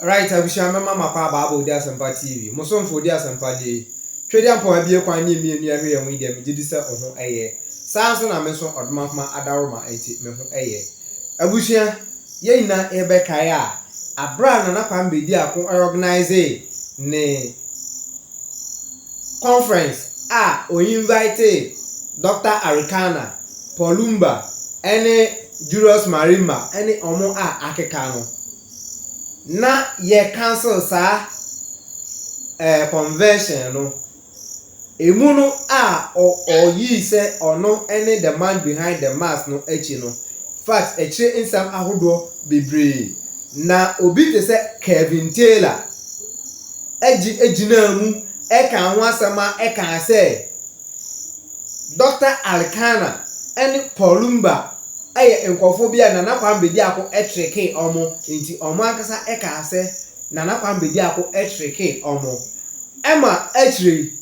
Right, I wish I remember my papa dia Sampa TV. Moson for dia Sampa Day. Trading point be a quite near me and we did this on a year. Samson I mentioned on Mama Adaroma 80 me a year. I wish ye na ebekaya. A brand and a pan be dia organize ne conference. We invited Dr Arikana, Paulumba, any Julius Marima, any Omo Akekano. Na ye cancel sa convention no emunu or ye say or no any the man behind the mask no echi no fact echi insam ahodo bebre na obi te say Kevin Taylor ejina mu e kan ho asama e kan say Dr Arikana any Paulumba aye enkofo bia na nakwa mbedi akọ etreke omo nti omo akasa eka ase na nakwa mbedi akọ etreke omo ema etri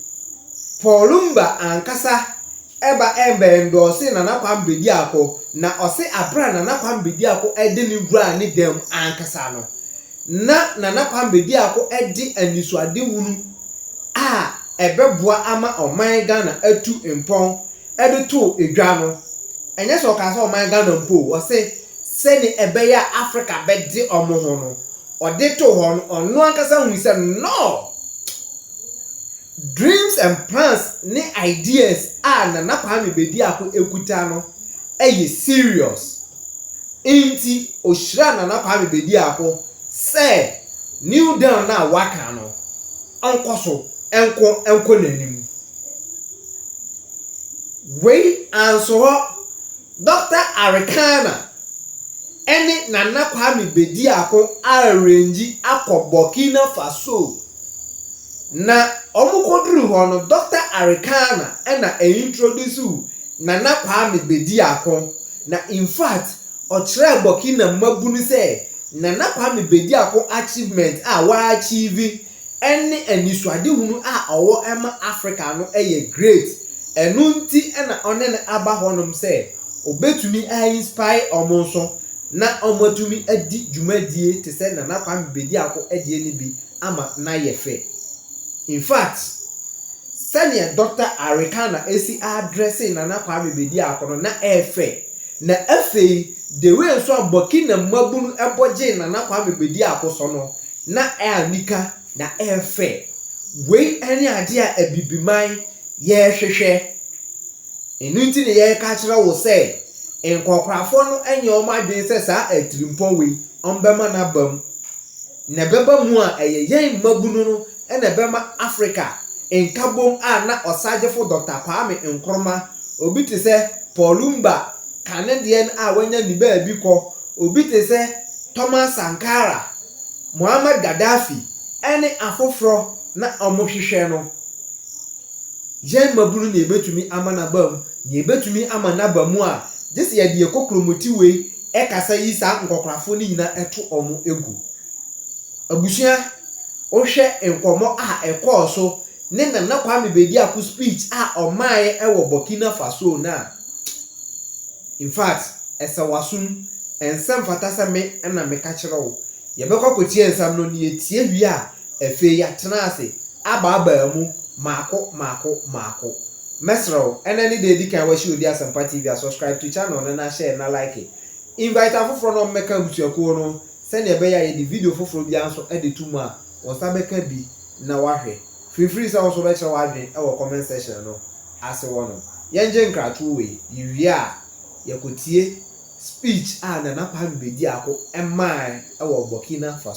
Paulumba ankasa eba embe ndosi na nakwa mbedi akọ na ose abra na nakwa mbedi akọ ede ni wura ni dem ankasa no na nakwa mbedi akọ edi anisuade hunu ebeboa ama oman Ghana atu empon edu to edwa no enye so ka so man Ghana mpo o se ni ebeya Africa bedi omo ho no o de to ho no onu ankasa hu se no dreams and plans ni ideas na nakwa me bedi akọ ekuta no eye serious inti ohira na nakwa me bedi akọ se new down na waka no ankoso enko nanim we answer Dr Arikana ene nana Kwame bedi akọ arrange akọ Bokinafo na omukoduru ho no Dr Arikana ena introduce nana Kwame bedi akọ na in fact ochire Burkina mabunu se nana Kwame bedi akọ achievement wa achieve ene anisuade hunu owo ema Africa no great enunti ena onene aba honom se obetumi inspire omonso na omotumi adi djumadie te se nana Kwame bedi akọ adie ni bi ama na yefe. In fact senior Dr Arikana esi addressing nana Kwame bedi akọ na efe na efe the way so Burkina mabunu eboje nana Kwame bedi akọ so no na anika na efe we any ade a abibiman ye hwehwe enunti ne ye ka kira wo se enkokrafo no enye o ma dwen se sa atrimpo we ombema na bam na beba mu a yen mabunu no ena bema Africa enkabom na osagefo Dr Kwame Nkrumah obi te se Paulumba Canadian wanya ni ba bi ko obi te se Thomas Sankara Muhammad Gaddafi ene afoforo na omohwehwe no yen mabunu na ebetumi amana bam na ebetumi amana bamu a jesi ya die kokromoti we kasa yi sa nkokrafo ni nyina eto omo egu abusua ohwe enkomo ekoso ne nana Kwame bedi akọ speech omaye ewo Bokinafo na in fact esa wasum ensam fatasa me na me ka kire wo ye bekokotie ensam no ne etie wi a efe ya tena ase aba mu mako mesro enani de dikan wa shi odi Asampa TV subscribe to channel na share na like it. Invite afoforo no meka butuako no se ne be ya ye di video foforo bi anso e de tuma wonsa beka bi na wahwe free so so be kire wadwen e wo comment section no ase wono yenje nkratu we yiwi a yakotie speech nana Kwame bedi akọ emai e wo Bokinafo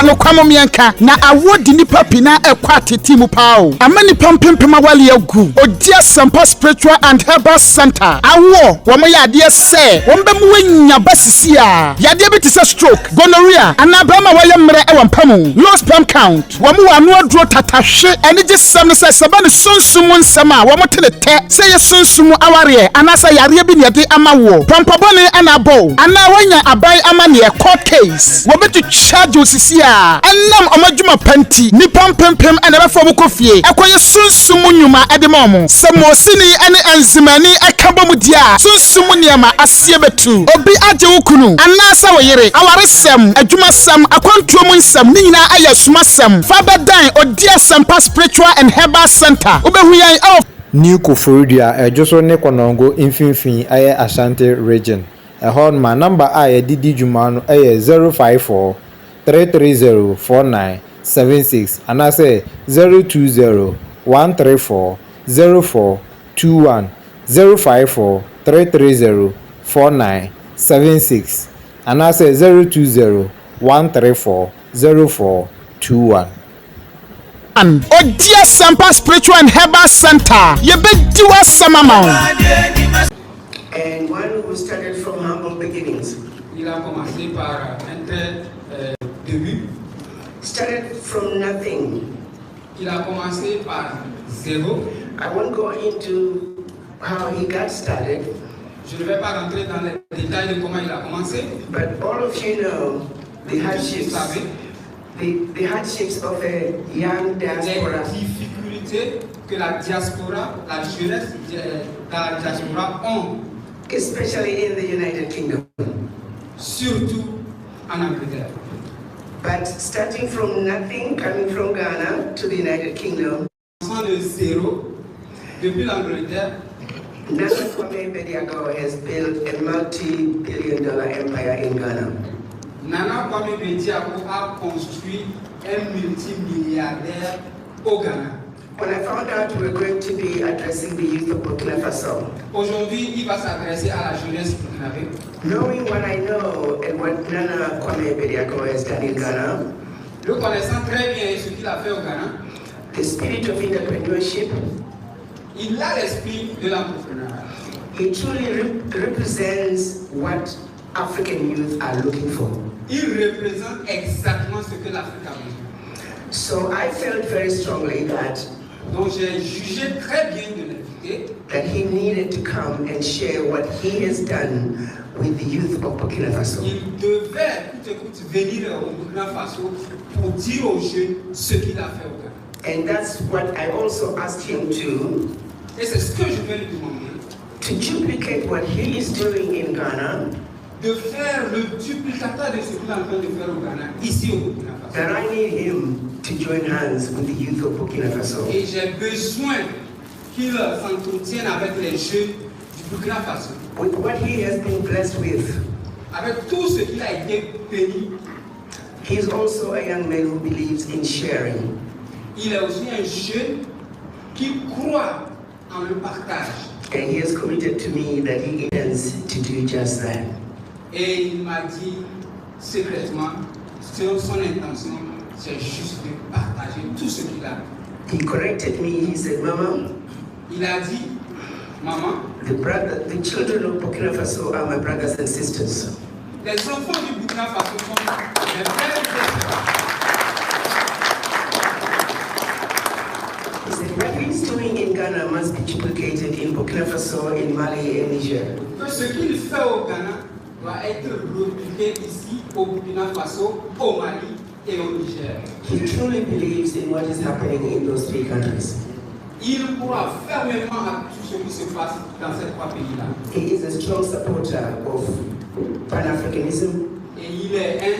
no kwamo mienka na awodi nipa pina ekwa tete mu pao amani pampempema wale agu odi Asampa spiritual and herbal center awo wo me yade se wo mbe mu wanya basisi a yade bi te se stroke gonorrhea anabama waye mre e wampamu low sperm count wo mu wano aduro tatahwe ene je sam se seba ne sunsumu nsema wo motene te se ye sunsumu aware anasa yare bi ne yade amawo pampabone anabo ana wanya abai amane court case wo obetu charge osisia enam omadwuma panti nipa mpempem ene befo bokofie ekoye sunsumu nyuma edemom samosini ene enzimani akabom dia sunsumu niema asie betu obi aje wukunu anasa woyere awaresem adwumasem akwantuom nsem nyina ayasumasem fabadan odia sampa spiritual and herbal center obehuyan New Koforidua ejoso ne konongo infinfin aye Ashanti region. Ehon ma number aye didi juma no aye 054 330 4976 and I say 020 134 0421 054 330 4976 and I say 020 134 0421. Odia Sampa Spiritual and Herbal Center. Yebediwa Samamau. And one who started from humble beginnings. Il a commencé par un tel début. Started from nothing. Il a commencé par zéro. I won't go into how he got started. Je ne vais pas rentrer dans les détails de comment il a commencé. But all of you know the hardships. The hardships of a young diaspora. Les difficultés que la diaspora, la jeunesse dans la diaspora ont. Especially in the United Kingdom. Surtout en Angleterre. But starting from nothing, coming from Ghana to the United Kingdom. De zéro, depuis l'Angleterre. Nana Kwame Bediako has built a multi-billion-dollar empire in Ghana. Nana Kwame Bediako a construit un multimilliardaire au Ghana. When I found out we were going to be addressing the youth of Bokinafo, aujourd'hui, il va s'adresser à la jeunesse burkinabé. Knowing what I know and what Nana Kwame Bediako has done in Ghana, le connaissant très bien ce qu'il a fait au Ghana, the spirit of entrepreneurship, il a l'esprit de l'entrepreneuriat. He truly represents what African youth are looking for. Il représente exactement ce que l'Afrique a besoin. So I felt very strongly that donc j'ai jugé très bien de l'inviter that he needed to come and share what he has done with the youth of Burkina Faso. Il devait écoute venir au Burkina Faso pour dire aux jeunes ce qu'il a fait au Ghana. And that's what I also asked him to. Et c'est ce que je vais lui demander. To duplicate what he is doing in Ghana. De faire le duplicateur de ce qu'il est en train de faire au Ghana, ici au Burkina Faso. That I need him to join hands with the youth of Burkina Faso. Et j'ai besoin qu'il s'entretienne avec les jeunes du Burkina Faso. With what he has been blessed with. Avec tout ce qu'il a été béni. He is also a young man who believes in sharing. Il est aussi un jeune qui croit en le partage. And he has committed to me that he intends to do just that. Et il m'a dit secrètement, son intention, c'est juste de partager tout ce qu'il a. He corrected me. He said, "Mama." Il a dit, maman. The children of Burkina Faso are my brothers and sisters. Les enfants du Burkina Faso sont mes frères et sœurs. He said, what he's doing in Ghana must be duplicated in Burkina Faso, in Mali, and Niger. Ce qu'il fait au Ghana doit être repliqué ici au Burkina Faso, au Mali et au Niger. He truly believes in what is happening in those three countries. Il croit fermement à tout ce qui se passe dans ces trois pays-là. He is a strong supporter of Pan-Africanism. Et il est un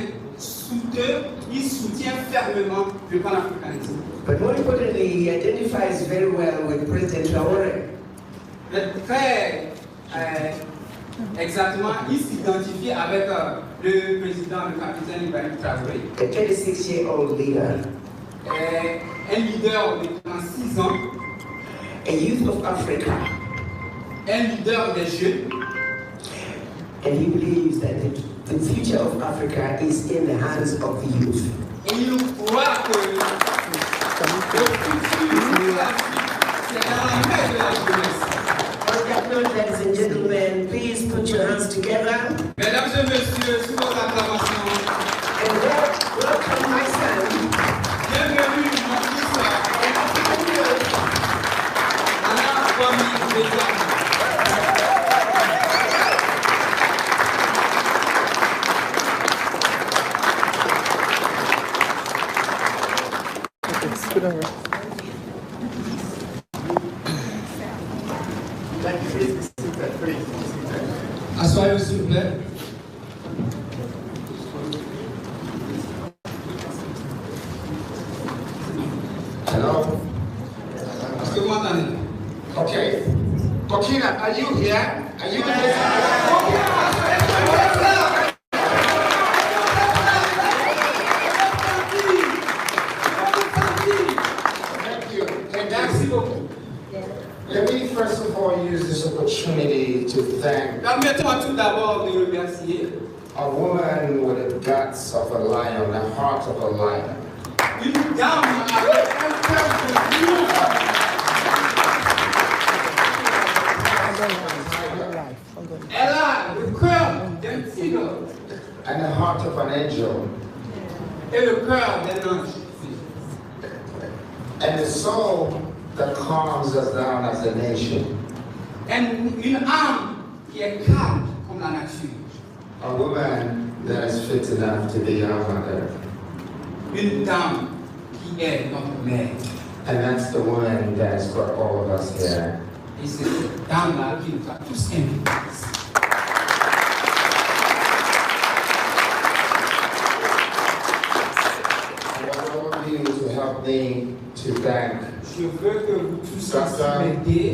il soutient fermement le panafricanisme. But more importantly, he identifies very well with President Traoré. Très exactement, il s'identifie avec le président, le capitaine Ibrahim Traoré. A 36-year-old leader. Un leader de 36 ans. A youth of Africa. Un leader des jeunes. And he believes that the future of Africa is in the hands of the youth. Et il croit que le futur de l'Afrique, c'est dans la main de la jeunesse. On that note, ladies and gentlemen, please put your hands together. Mesdames et messieurs, sous votre acclamation. And welcome my son. Bienvenue mon fils. Nana Kwame Bediako. Assoyez-vous s'il vous plaît. Hello? Est-ce que vous m'entendez? Okay. Bokina, are you here? Are you there? Thank you. Merci beaucoup. Let me first of all use this opportunity to thank Permettez-moi tout d'abord de remercier a woman with the guts of a lion, the heart of a lion. une dame avec un cœur de lion. Elle a le cœur d'un tigre And the heart of an angel. et le cœur d'un ange. And the soul that calms us down as a nation. Une âme qui est calme comme la nature. A woman that is fit enough to be our mother. Une dame qui est notre mère. And that's the woman that has brought all of us here. Et c'est cette dame-là qui nous a tous invités. I want all of you to help me to thank Je veux que vous tous Dr. m'aidiez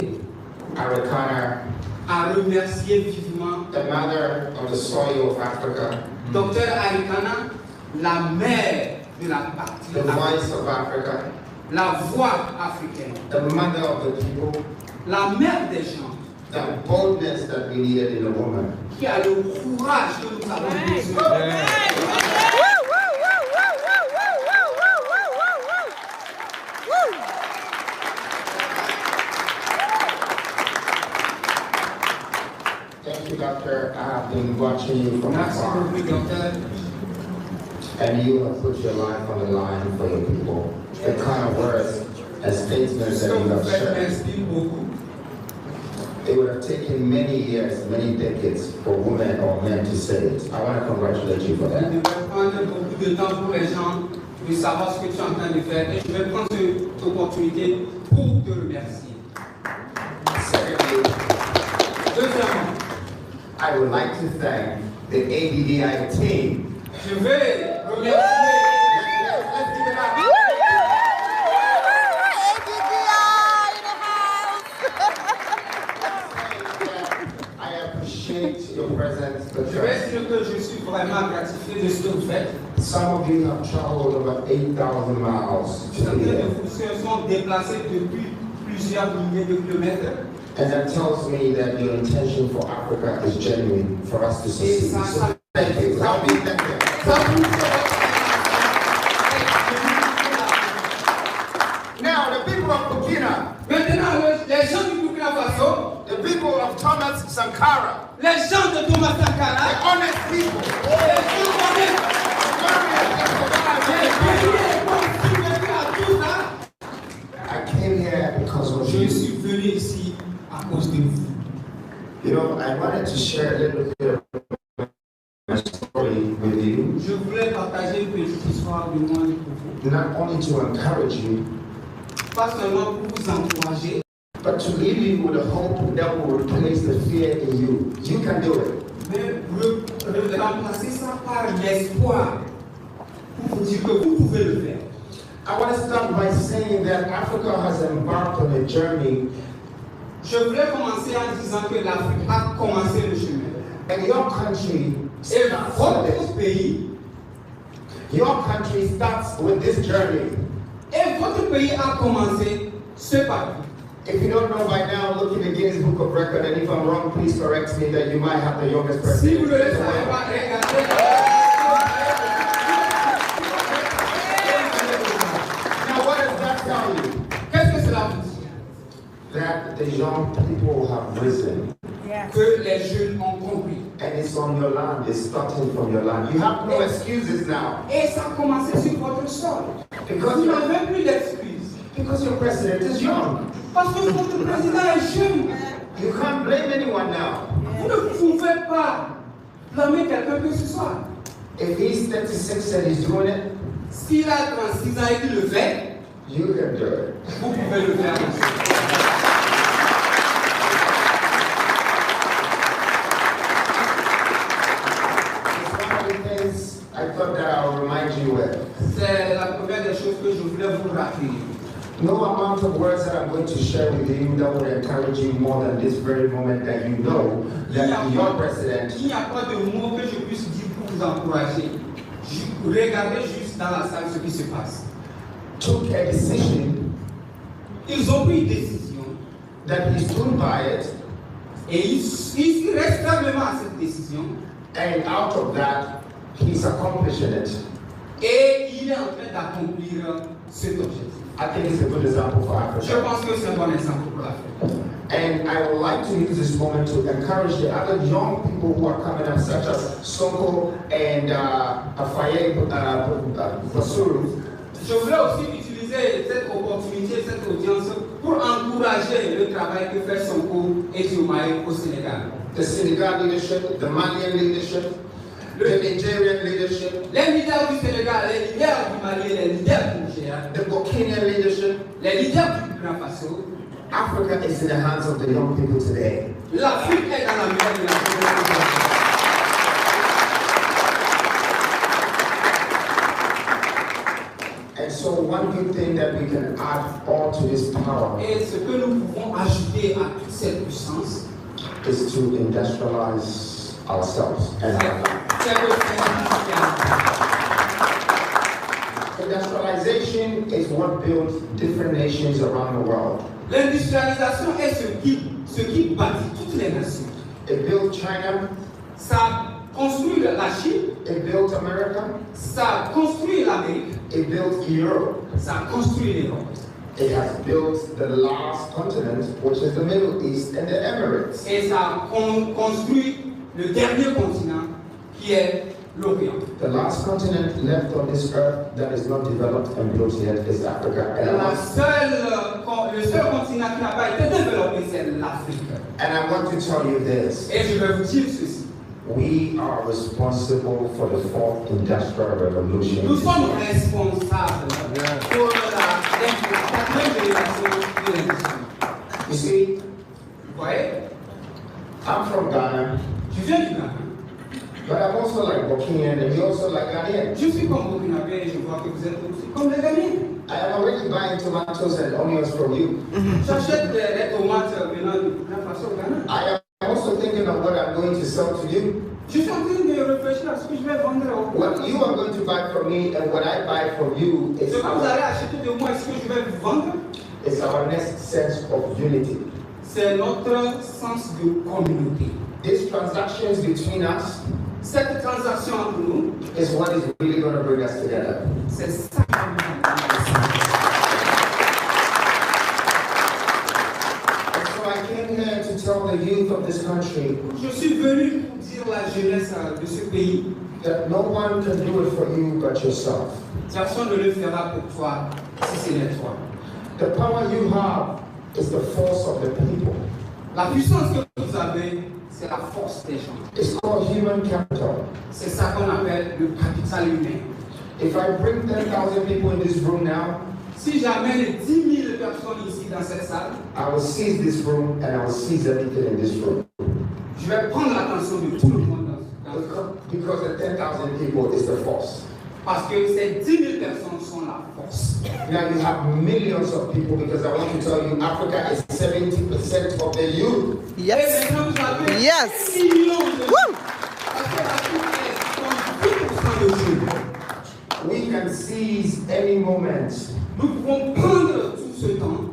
Arikana, à remercier vivement the mother of the soil of Africa, Dr Arikana, la mère de la partie the voice of Africa, la voix africaine, the mother of the people, la mère des gens, the boldness that we needed in a woman. qui a le courage que nous avons besoin. Thank you, Doctor. I have been watching you from Merci afar, beaucoup, docteur. and you have put your life on the line for your people. The kind of words and statements Ce that que you vous have faites shared. m'inspire beaucoup. It would have taken many years, many decades for women or men to say it. I want to congratulate you for Il that. devrait prendre beaucoup de temps pour les gens de savoir ce que tu es en train de faire. Et je vais prendre cette opportunité pour te remercier. Secondly, Deuxièmement, I would like to thank the ABDI team. je vais remercier. Let's give it up. I appreciate your presence, Je vais because dire que je suis vraiment gratifié de ce que vous faites. some of you have traveled over 8,000 miles to Certains be de here. vous se sont déplacés depuis plusieurs milliers de kilomètres. And that tells me that your intention for Africa is genuine for us to Et succeed. ça, So thank you. Help me thank you. ça vous Now, the people of Bokina, Maintenant, les gens du Burkina Faso, the people of Thomas Sankara, les gens de Thomas the Sankara, honest people, les gens honnêtes, I came here because of je you. suis venu ici à cause de vous. You know, I wanted to share a little bit of my story with you, Je voulais partager une petite histoire de moi et pour vous. not only to encourage you, Pas seulement pour vous encourager, but to leave you with a hope that will replace the fear in you. You can do it. mais remplacer ça par l'espoir pour vous dire que vous pouvez le faire. I want to start by saying that Africa has embarked on a journey, Je voulais commencer en disant que l'Afrique a commencé le chemin. and your country Et starts with votre this. pays, Your country starts with this journey. et votre pays a commencé ce parcours. If you don't know by now, look in the Guinness Book of Record, and if I'm wrong, please correct me that you might have the youngest person. Si vous ne le savez pas, regardez. Now, what does that tell you? Qu'est-ce que cela veut dire? That the young people have risen, Que les jeunes ont compris. and it's on your land. It's starting from your land. You have no excuses now Et ça a commencé sur votre sol. because Vous your, n'avez plus d'excuses. because your president is young. Parce que votre président est jeune. You can't blame anyone now. Vous ne pouvez pas blâmer quelqu'un que ce soit. If he's 36 and he's doing it, S'il a 36 ans et qu'il le fait, You can do it. Vous pouvez le faire aussi. I thought that I'll remind you with. C'est la première des choses que je voulais vous rappeler. No amount of words that I'm going to share with you that would encourage you more than this very moment that you know that your president. Il n'y a pas de mots que je puisse dire pour vous encourager. Regardez juste dans la salle ce qui se passe. Took a decision. Ils ont pris une décision. That he stood by it. Et il reste fermement à cette décision. And out of that, he's accomplishing it. Et il est en train d'accomplir cet objectif. I think it's a good example for Africa. Je pense que c'est un bon exemple pour l'Afrique. And I would like to use this moment to encourage the other young people who are coming up, such as Sonko and Afaye Basuru. Je voulais aussi utiliser cette opportunité, cette audience, pour encourager le travail que fait Sonko et Diomaye au Sénégal. The Senegal leadership, the Malian leadership, the Nigerian leadership, les leaders du Sénégal, les leaders du Mali, les leaders du Niger, the Bokinian leadership, les leaders du Burkina Faso. Africa is in the hands of the young people today. L'Afrique est dans la main de la jeunesse. And so one good thing that we can add on to this power Et ce que nous pouvons ajouter à toute cette puissance is to industrialize ourselves. And industrialization is what builds different nations around the world. L'industrialisation est ce qui bâtit toutes les nations. It built China. Ça construit la Chine. It built America. Ça construit l'Amérique. It built Europe. Ça construit l'Europe. It has built the last continent, which is the Middle East and the Emirates. Et ça construit le dernier continent qui est l'Orient. The last continent left on this earth that is not developed and built yet is Africa. Le seul continent qui n'a pas été développé, c'est l'Afrique. And I want to tell you this. Et je vais vous dire ceci. We are responsible for the fourth industrial revolution. Nous sommes responsables pour la quatrième génération de l'industrie. You see, Vous voyez? I'm from Ghana, Je viens du Ghana. but I'm also like Burkina and you're also like Ghanaian. Je suis comme Bokinafo et je vois que vous êtes aussi comme les Ghanéens. I am already buying tomatoes and onions from you. J'achète des tomates venant du Burkina Faso au Ghana. I am also thinking of what I'm going to sell to you. Je suis en train de réfléchir à ce que je vais vendre au What you are going to buy from me and what I buy from you Ce que vous allez acheter de moi et ce que je vais vous vendre, is our next sense of unity. c'est notre sens de communauté. These transactions between us Cette transaction entre nous, is what is really going to bring us together. c'est ça qui nous intéresse. And so I came here to tell the youth of this country Je suis venu pour dire à la jeunesse de ce pays, that no one can do it for you but yourself. personne ne le fera pour toi si ce n'est toi. The power you have is the force of the people. La puissance que vous avez, c'est la force des gens. It's called human capital. C'est ça qu'on appelle le capital humain. If I bring 10,000 people in this room now, Si j'amène 10 000 personnes ici dans cette salle, I will seize this room and I will seize everything in this room. je vais prendre l'attention de tout le monde dans Because the 10,000 people is the force. parce que ces 10 000 personnes sont la force. Now you have millions of people because I want to tell you Africa is 70% of the youth. Yes. Yes. Woo. We can seize any moment. Nous pouvons prendre tout ce temps.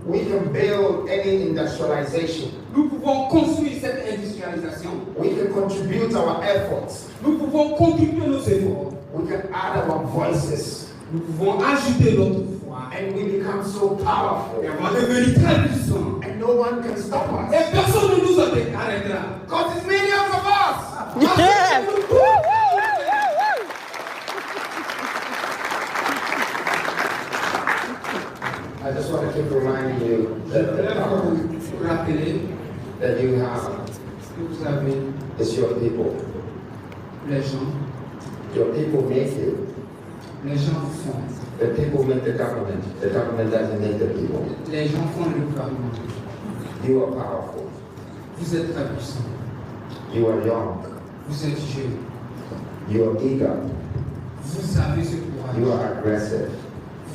We can build any industrialization. Nous pouvons construire cette industrialisation. We can contribute our efforts. Nous pouvons contribuer nos efforts. We can add our voices. Nous pouvons ajouter notre voix. And we become so powerful. Et on va devenir très puissants. And no one can stop us. Et personne ne nous arrêtera. Because it's millions of us. Yes. I just want to keep reminding you that the power Vous rappeler that you have que vous avez is your people. les gens. Your people make you. Les gens font. The people make the government doesn't make the people. Les gens font le gouvernement. You are powerful. Vous êtes très puissant. You are young. Vous êtes jeune. You are eager. Vous avez ce courage. You are aggressive.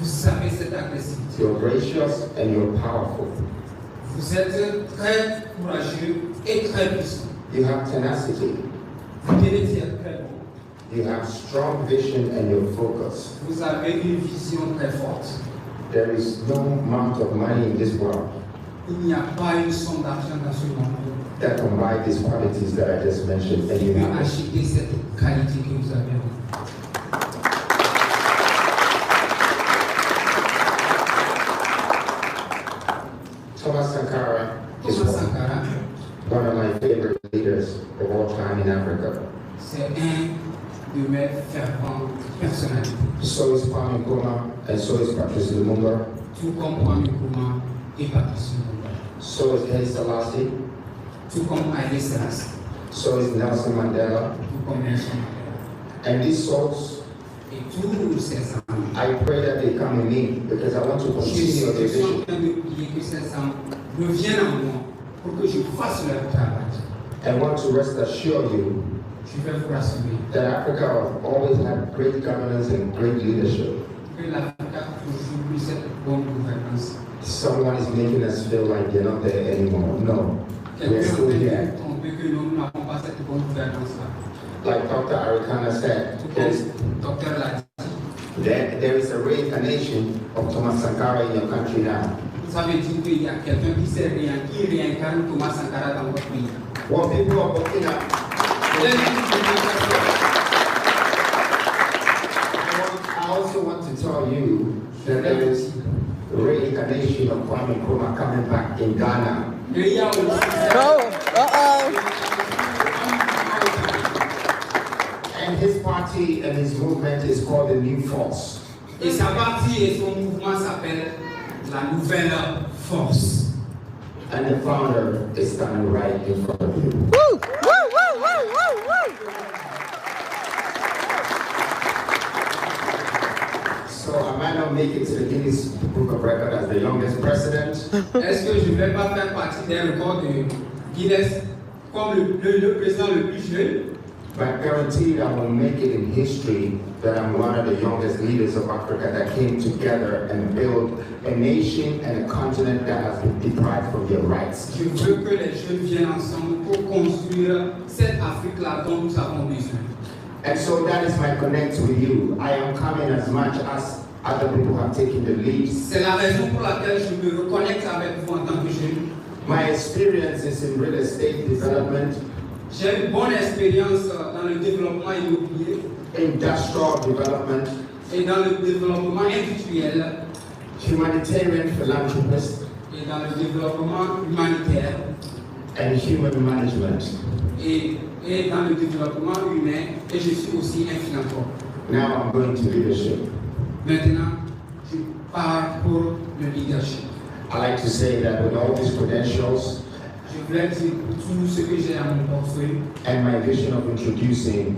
Vous avez cette agressivité. You're gracious and you're powerful. Vous êtes très courageux et très puissant. You have tenacity. Vous tenez très bon. You have strong vision and you're focused. Vous avez une vision très forte. There is no amount of money in this world Il n'y a pas une somme d'argent dans ce monde that can buy these qualities that I just mentioned, and qui you peut have it. acheter cette qualité que vous avez. Thomas Sankara is Thomas Sankara, one of my favorite leaders of all time in Africa. c'est un de mes fervents personnalités. So is Kwame Nkrumah, and so is Patrice Lumumba. Tout comme Kwame Nkrumah et Patrice Lumumba. So is Haile Selassie. Tout comme Haile Selassie. So is Nelson Mandela. Tout comme Nelson Mandela. And these souls, Et tous ces hommes. I pray that they come in me because I want to Je continue suis the en vision. train de prier que ces hommes reviennent en moi pour que je fasse leur travail. I want to rest assure you Je vais vous rassurer that Africa has always had great governance and great leadership. que l'Afrique a toujours eu cette bonne gouvernance. Someone is making us feel like they're not there anymore. No, we're Quelqu'un still peut here. tromper que nous n'avons pas cette bonne gouvernance-là. Like Dr. Arikana said, Docteur l'a dit. there is a reincarnation of Thomas Sankara in your country now. Ça veut dire qu'il y a quelqu'un qui réincarne Thomas Sankara dans votre pays. What people of Bokinafo, I also want to tell you that there is a reincarnation of Kwame Nkrumah coming back in Ghana. Mais il y a aussi And his party and his movement is called the New Force. et sa partie et son mouvement s'appelle la Nouvelle Force. And the founder is standing right in front of you. So I might not make it to the Guinness Book of Records as the youngest president, Est-ce que je ne vais pas faire partie des records de Guinness comme le président le plus jeune? but guaranteed I will make it in history that I'm one of the youngest leaders of Africa that came together and built a nation and a continent that has been deprived from their rights. Je veux que les jeunes viennent ensemble pour construire cette Afrique-là dont nous avons besoin. And so that is my connect with you. I am coming as much as other people have taken the lead. C'est la raison pour laquelle je me reconnecte avec vous en tant que jeune. My experience is in real estate development, J'ai une bonne expérience dans le développement immobilier industrial development, et dans le développement industriel humanitarian philanthropist, et dans le développement humanitaire and human management. et dans le développement humain et je suis aussi un philanthrope. Now I'm going to leadership. Maintenant, je pars pour le leadership. I like to say that with all these credentials Je voulais dire tout ce que j'ai à mon portefeuille and my vision of introducing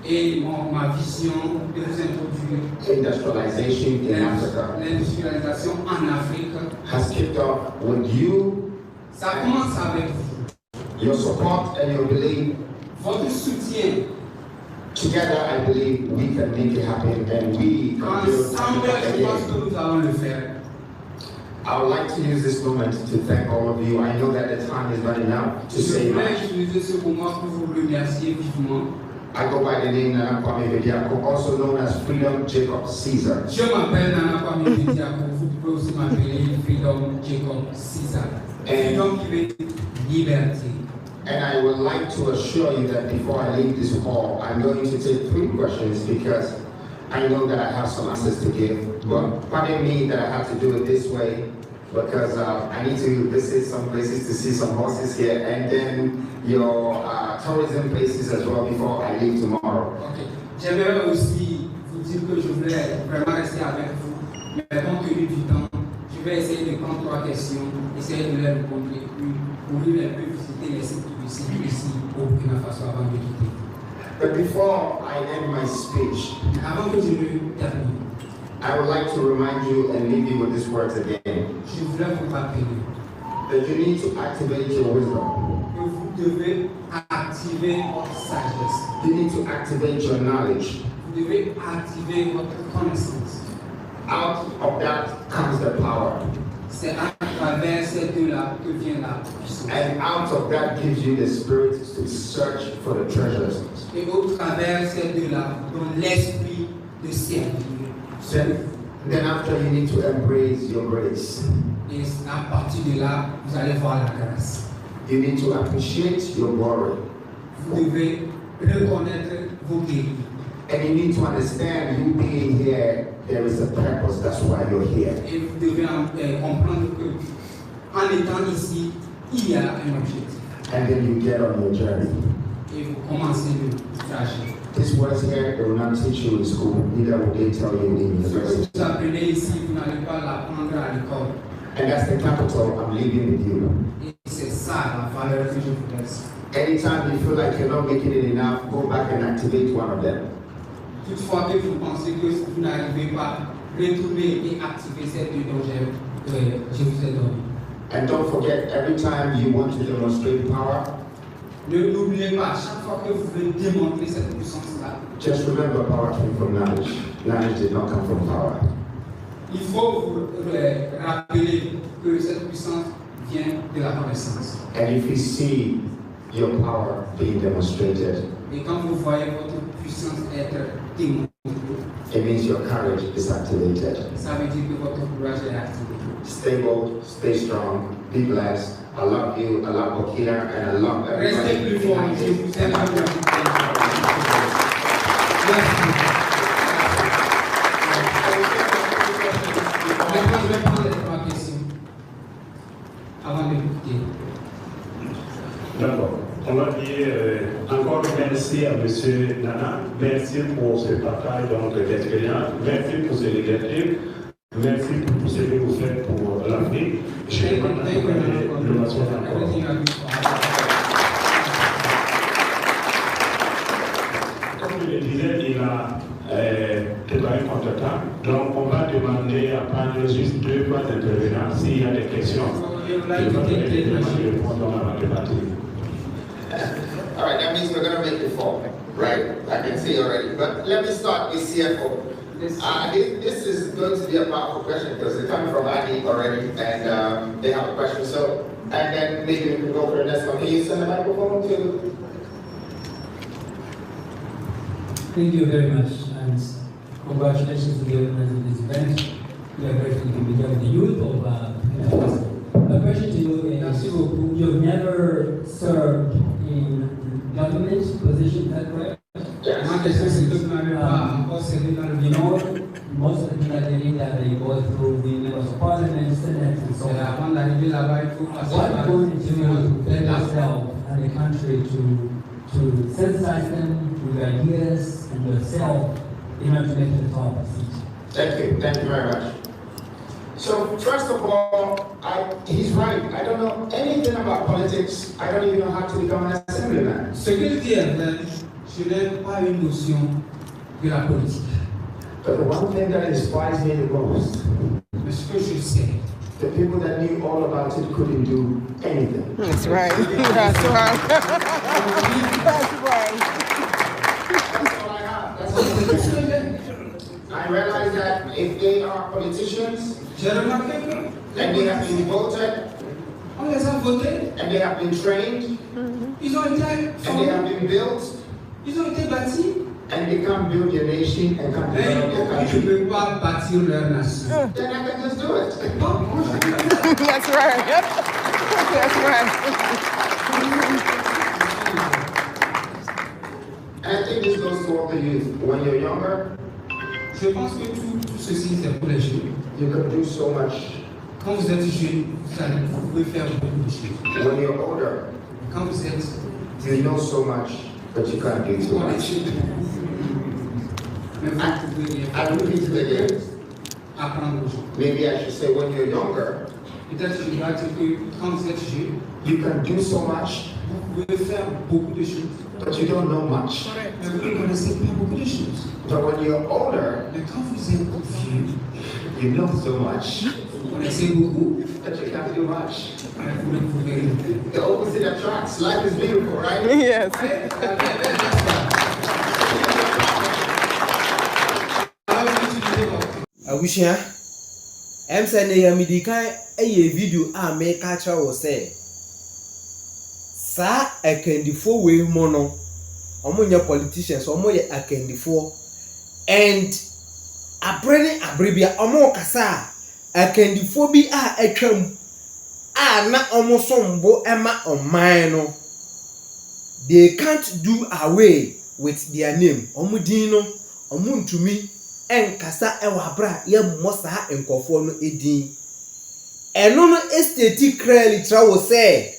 et ma vision de vous introduire industrialization in Africa l'industrialisation en Afrique. has kicked off with you, Ça commence avec vous. your support and your belief. Votre soutien. Together, I believe we can make it happen and we can build Ensemble, Africa je pense again. que nous allons le faire. I would like to use this moment to thank all of you. I know that the time is running out to Je say voulais much. utiliser ce moment pour vous remercier vivement. I go by the name Nana Kwame Bediako, also known as Freedom Jacob Caesar. Je m'appelle Nana Kwame Bediako, vous pouvez aussi m'appeler Freedom Jacob Caesar. Freedom qui veut dire liberté. And I would like to assure you that before I leave this hall, I'm going to take 3 questions because I know that I have some answers to give. But pardon me that I have to do it this way because I need to visit some places to see some horses here and then your tourism places as well before I leave tomorrow. Ok. J'aimerais aussi vous dire que je voulais vraiment rester avec vous, mais compte tenu du temps, je vais essayer de prendre 3 questions, essayer de les répondre et puis pour lui un peu visiter les sites touristiques ici au Bokinafo avant de quitter. But before I end my speech, Avant que je ne termine, I would like to remind you and leave you with these words again. je voulais vous rappeler That you need to activate your wisdom. que vous devez activer votre sagesse. You need to activate your knowledge. Vous devez activer votre connaissance. Out of that comes the power. C'est à travers ces deux-là que vient la puissance. And out of that gives you the spirit to search for the treasures. Et au travers ces deux-là, dans l'esprit de servir. Then after you need to embrace your grace. Et à partir de là, vous allez voir la grâce. You need to appreciate your glory. Vous devez reconnaître vos guéris. And you need to understand you being here, there is a purpose. That's why you're here. Et vous devez comprendre que en étant ici, il y a un objectif. And then you get on your journey. Et vous commencez le trajet. These words here, they will not teach you in school. Neither will they tell you in university. Vous apprenez ici, vous n'allez pas l'apprendre à l'école. And that's the capital I'm leaving with you. Et c'est ça la valeur que je vous laisse. Anytime you feel like you're not making it enough, go back and activate one of them. Toutefois que vous pensez que vous n'arrivez pas, retournez et activez ces deux dont je vous ai donné. And don't forget, every time you want to demonstrate power, Ne l'oubliez pas, chaque fois que vous voulez démontrer cette puissance-là, just remember power came from knowledge. Knowledge did not come from power. il faut vous rappeler que cette puissance vient de la connaissance. And if you see your power being demonstrated, Et quand vous voyez votre puissance être démontrée, it means your courage is activated. ça veut dire que votre courage est activé. Stay bold, stay strong, be blessed. I love you, I love Bokina, and I love everybody. Restez plus fort, je vous aime. Maintenant, je vais prendre les trois questions avant d'écouter. D'accord. On va dire encore merci à M. Nana. Merci pour ce partage d'expérience. Merci pour ce leadership. Merci pour tout ce que vous faites pour l'Afrique. Je demande à l'innovation encore. Comme je le disais, il a préparé contre temps. Donc, on va demander à prendre juste 2 intervenants. S'il y a des questions, je vais répondre avant de partir. All right, that means we're going to make it 4, right? I can see already. But let me start with CFO. This is going to be a powerful question because it's coming from Adi already, and they have a question. So, and then maybe we can go for the next one. Can you send the microphone to? Thank you very much, and congratulations to the organizers of this event. We are grateful to be here with the youth of Bokinafo. My question to you is, you've never served in government position, is that correct? Yes. You know, most of the people that they need that they go through the members of parliament, senate, and so on. What going to do to prepare yourself and the country to sensitize them with your ideas and yourself in order to make it a top seat? Thank you very much. So first of all, he's right. I don't know anything about politics. I don't even know how to become an assemblyman. Ce que dit Hervé, je n'ai pas une notion de la politique. But the one thing that inspires me the most, Mais ce que je sais, the people that knew all about it couldn't do anything. That's right. That's right. That's right. That's all I have. That's all I have. I realize that if they are politicians, j'ai remarqué que and they have been voted, on les a votés, and they have been trained, ils ont été and they have been built, ils ont été bâtis, and they can't build your nation and can't mais develop your ils ne country, peuvent pas bâtir leur nation. then I can just do it. That's right. That's right. And I think this goes to all the youth. When you're younger, Je pense que tout ceci, c'est pour les jeunes. you can do so much. Quand vous êtes jeune, vous pouvez faire beaucoup de choses. When you're older, Quand vous êtes you know so much, but you can't do too much. mais vous pouvez I repeat it again. apprendre aux gens. Maybe I should say when you're younger, Peut-être que je vais dire que quand vous êtes jeune, you can do so much, Vous pouvez faire beaucoup de choses. But you don't know much. Mais vous ne connaissez pas beaucoup de choses. But when you're older, Mais quand vous êtes vieux, you know so much vous connaissez beaucoup, that you can't do much. mais vous ne pouvez rien faire. The opposite attracts. Life is beautiful, right? Yes. Abusua, sɛ ne yɛ medi kan ɛyɛ video a meka kyerɛ wo sɛ saa akandifo wei mu no ɔmo nyɛ politicians ɔmo yɛ akandifoɔ and abere ne abere bi a ɔmo kasa a akandifoɔ bi a atwam a na ɔmo sombo ɛma ɔman no they can't do away with their name ɔmo din no ɔmo ntumi ɛnkasa ɛwɔ abere a yɛmmɔ saa nkɔfoɔ no edin ɛno no estate clearly kyerɛ wo sɛ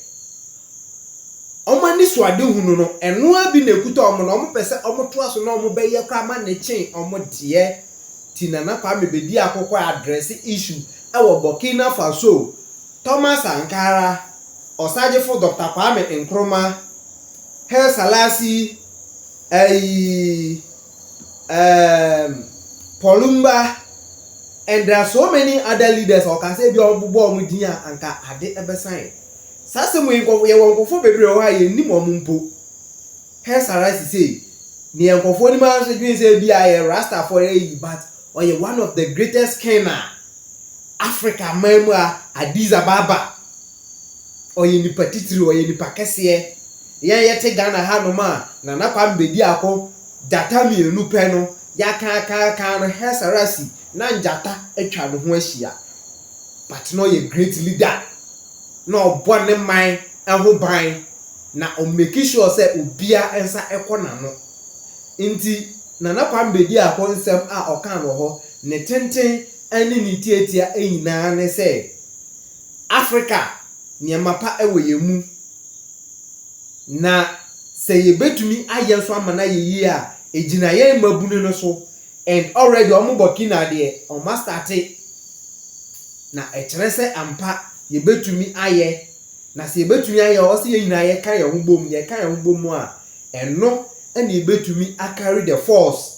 ɔmo ani so ade hunu no ɛno abi na ekuta ɔmo na ɔmo pɛ sɛ ɔmo to aso na ɔmo bɛyɛ kora ma ne kyɛn ɔmo deɛ ti Nana Kwame bedi akɔkɔ address issue ɛwɔ Burkina Faso Thomas Sankara ɔsagyefo Dr Kwame Nkrumah Haile Selassie Polumba and there are so many other leaders ɔkasa bi ɔbobɔ ɔmo din a anka ade ɛbɛsan sase mu nkɔfo yɛ wɔnkɔfo bebree wɔ ha yɛ nim ɔmo mpo Haile Selassie say ne nkɔfo ni ma so dwen sɛ bi a yɛ Rasta for yi but ɔyɛ one of the greatest king Africa man mu a Addis Ababa ɔyɛ nipa titiri ɔyɛ nipa kɛseɛ yɛn yɛte Ghana ha no ma Nana Kwame bedi akɔ data mienu pɛ no yaka no Haile Selassie na njata atwa no ho ahyia but no ye great leader na obɔ ne man ɛho ban na o make sure say obia ensa ɛkɔ nano nti Nana Kwame bedi akɔ nsɛm a ɔka no hɔ ne tenten ɛne ne tietia ɛnyinaa ne sɛ Africa nneɛma pa ɛwɔ yɛmu na sɛ yɛbɛtumi ayɛ nso ama na yɛyie a ejina yɛn mabunu no so and already omo Burkina de omo starte na ɛkyerɛ sɛ ampa yɛbɛtumi ayɛ na sɛ yɛbɛtumi ayɛ ɔ sɛ yɛnyina yɛ ka yɛ ho bom yɛ ka yɛ ho bom a ɛno ɛna yɛbɛtumi carry the force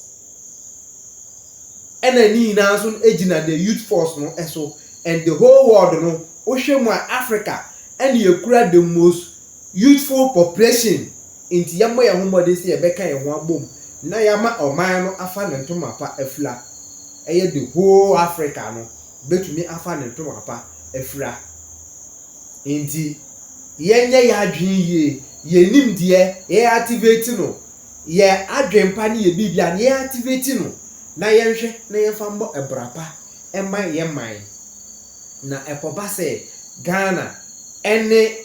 ɛna ni nyinaa so ejina the youth force no ɛso and the whole world no ohwɛ mu a Africa ɛna yɛkura the most youthful population nti yɛmmɔ yɛn ho mmɔde sɛ yɛbɛka yɛn ho abom na yama ɔman no afa ne ntoma pa afira ɛyɛ the whole Africa no betumi afa ne ntoma pa afira nti yɛnyɛ yɛ adwen yie yɛnim deɛ yɛ activate no yɛ adwen pa ne yɛ bibia ne yɛ activate no na yɛnhwɛ na yɛfa mbɔ ɛbrapa ɛma yɛ man na ɛkɔba sɛ Ghana ɛne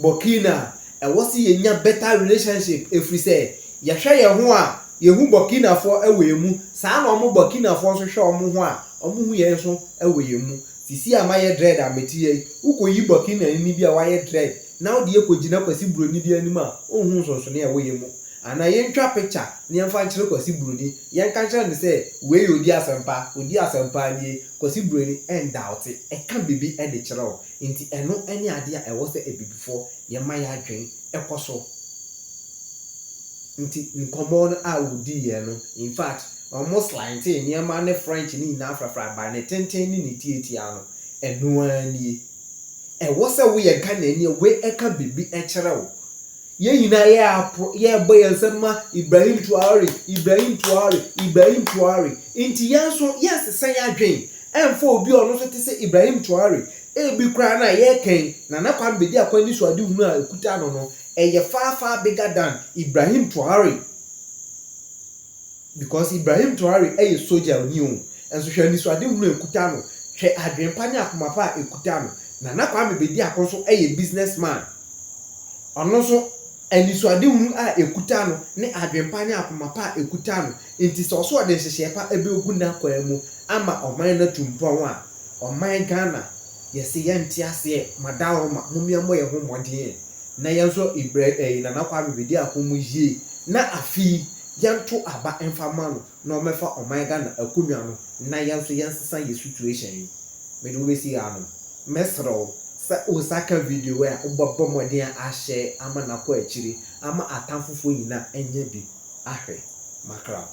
Burkina ɛwɔ sɛ yɛnya better relationship ɛfiri sɛ yɛhwɛ yɛn ho a yehu Burkinafoɔ ɛwɔ emu saa na ɔmo Burkinafoɔ nso hwɛ ɔmo ho a ɔmo hu yɛn nso ɛwɔ emu sisi ama yɛ dread ameti yɛ ukoyi Burkina ni bi a wayɛ dread na ɔde ekɔgyina kwasi buroni bi anim a ohun nsonso ne ɛwɔ yɛmu ana yɛntwa picture ne yɛmfa nkyerɛ kwasi buroni yɛnka nkyerɛ ne sɛ wei odi asɛmpa nie kwasi buroni ɛndaute ɛka bibi ɛde kyerɛ o nti ɛno ɛne ade a ɛwɔ sɛ ebibifoɔ yɛma yɛ adwen ɛkɔ so nti nkɔmɔ no a wodi yɛ no in fact almost like say nneɛma ne French ni nyinaa frafra ba ne tenten ne ne tietia no ɛno anie ɛwɔ sɛ woyɛ Ghana ani we ɛka bibi ɛkyerɛ wo yɛn nyinaa yɛ bɔ yɛn nsɛm ma Ibrahim Traore nti yɛn so yɛsesa yɛ adwen ɛmfa obi ɔno so te sɛ Ibrahim Traore ebi kura na yɛkɛn Nana Kwame bedi akɔ ni so ade hunu a ekuta no ɛyɛ far bigger than Ibrahim Traore because Ibrahim Traore ɛyɛ soldier ni o enso hwɛ ni so ade hunu ekuta no hwɛ adwenpa ne akoma pa ekuta no Nana Kwame bedi akɔ so ɛyɛ businessman ɔno so ani so ade hunu a ekuta no ne adwenpa ne akoma pa ekuta no enti sɛ ɔso ɔde hyehyɛ pa ebe ogu na kwa mu ama ɔman na tumpɔn a ɔman Ghana yɛse yɛnte aseɛ madawo ma mumiamɔ yɛ ho mmɔden na yɛnso Nana Kwame bedi akomu yie na afi yɛnto aba mfama no na ɔmɛfa ɔman Ghana akonwa no na yɛnso yɛnsesa yɛ situation yi mede wobɛsi ya no mesrɛw Osaka video where Bobo Modia Ashe Amanako Chiri, Ama Atamfu Ina, and Yebi Ahe Macra.